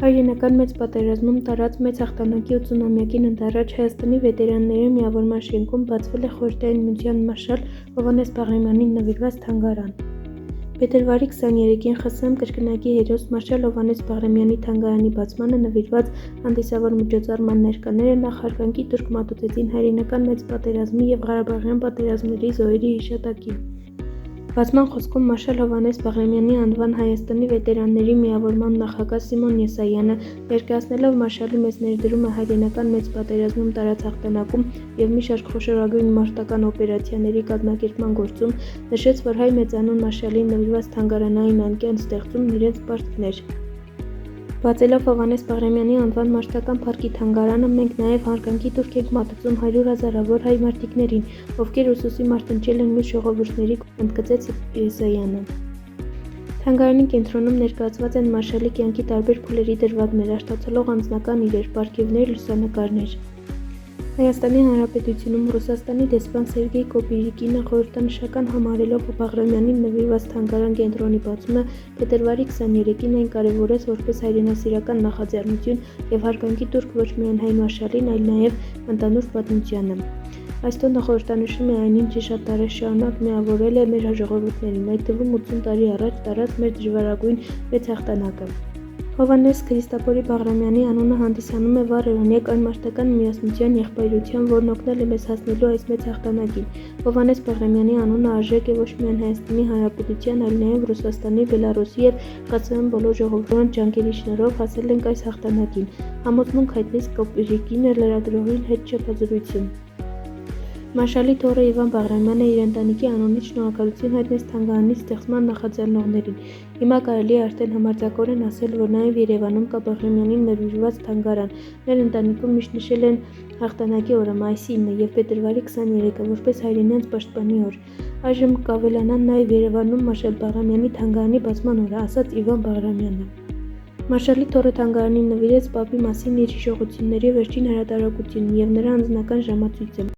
Հայրենական մեծ պատերազմում տարած մեծ հաղթանակի 80-ամյակին ընդառաջ Հայաստանի վետերանների միավորման շենքում բացվել է Խորհրդային Միության մարշալ Հովհաննես Բաղրամյանին նվիրված թանգարան։ Փետրվարի 23-ին ԽՍՀՄ կրկնակի հերոս մարշալ Հովհաննես Բաղրամյանի թանգարանի բացմանը նվիրված հանդիսավոր միջոցառման ներկաները նախ հարգանքի տուրք մատուցեցին հայրենական մեծ պատերազմի և Ղարաբաղյան պատերազմների զոհերի հիշատակին։ Բացման խոսքում մարշալ Հովհաննես Բաղրամյանի անվան Հայաստանի վետերանների միավորման նախագահ Սիմոն Եսայանը, ներկայացնելով մարշալի մեծ ներդրումը հայրենական մեծ պատերազմում տարած հաղթանակում և մի շարք խոշորագույն մարտական օպերացիաների կազմակերպման գործում, նշեց, որ հայ մեծանուն մարշալին նվիրված թանգարանային անկյան ստեղծումն իրենց պարտքն էր։ Բացելով Հովհաննես Բաղրամյանի անվան մարտական փառքի թանգարանը, մենք նաև հարգանքի տուրք ենք մատուցում 100 հազարավոր հայ մարտիկներին, ովքեր ուսուսի մարտնչել են մյուս ժողովուրդների, ընդգծեց Եսայանը։ Թանգարանի կենտրոնում ներկայացված են մարշալի կյանքի տարբեր փուլերի դրվագներ, արտացոլող անձնական իրեր, պարգևներ, լուսանկարներ։ Հայաստանի Հանրապետությունում Ռուսաստանի դեսպան Սերգեյ Կոպիրիկինը խորհրդանշական համարելով Բաղրամյանին նվիրված թանգարան կենտրոնի բացումը փետրվարի 23-ին այն կարևորեց որպես հայրենասիրական նախաձեռնություն և հարգանքի տուրք ոչ միայն հայ մարշալին, այլ նաև ընդհանուր պատմությանը։ Այս տոնը խորհրդանշում է այն, ինչը շատ տարի շարունակ միավորել է մեր ժողովուրդներին, այդ թվում 80 տարի առաջ տարած մեր դժվարագույն մեծ հաղթանակը։ Հովհաննես Քրիստաֆորի Բաղրամյանի անունը հանդիսանում է վառ օրինակ այն մարտական միասնության, եղբայրության, որն օգնել է մեզ հասնելու այս մեծ հաղթանակին։ Հովհաննես Բաղրամյանի անունը արժեք է ոչ միայն Հայաստանի Հանրապետության, այլ նաև Ռուսաստանի, Բելառուսի և ԽՍՀՄ բոլոր ժողովրդական ջանքերի շնորհիվ հասել ենք այս հաղթանակին, համոզմունք հայտնեց Կոպիրիկինը լրագրողին հետ շփոթազրույցում։ Մարշալի թոռը Իվան Բաղրամյանը իր ընտանիքի անունից շնորհակալություն հայտնեց թանգարանի ստեղծման նախաձեռնողներին։ Հիմա կարելի է արդեն համարձակորեն ասել, որ նաև Երևանում կա Բաղրամյանին նվիրված թանգարան։ Մեր ընտանիքում միշտ նշել են հաղթանակի օրը, մայիսի 9-ը և փետրվարի 23-ը որպես հայրենյանց պաշտպանի օր։ Այժմ կավելանան նաև Երևանում մարշալ Բաղրամյանի թանգարանի բացման օրը, ասաց Իվան Բաղրամյանը։ Մարշալի թոռը թանգարանին նվիրեց պապի մասին իր հիշողությունների վերջին հրատարակությունն և նրա անձնական ժամացույցը։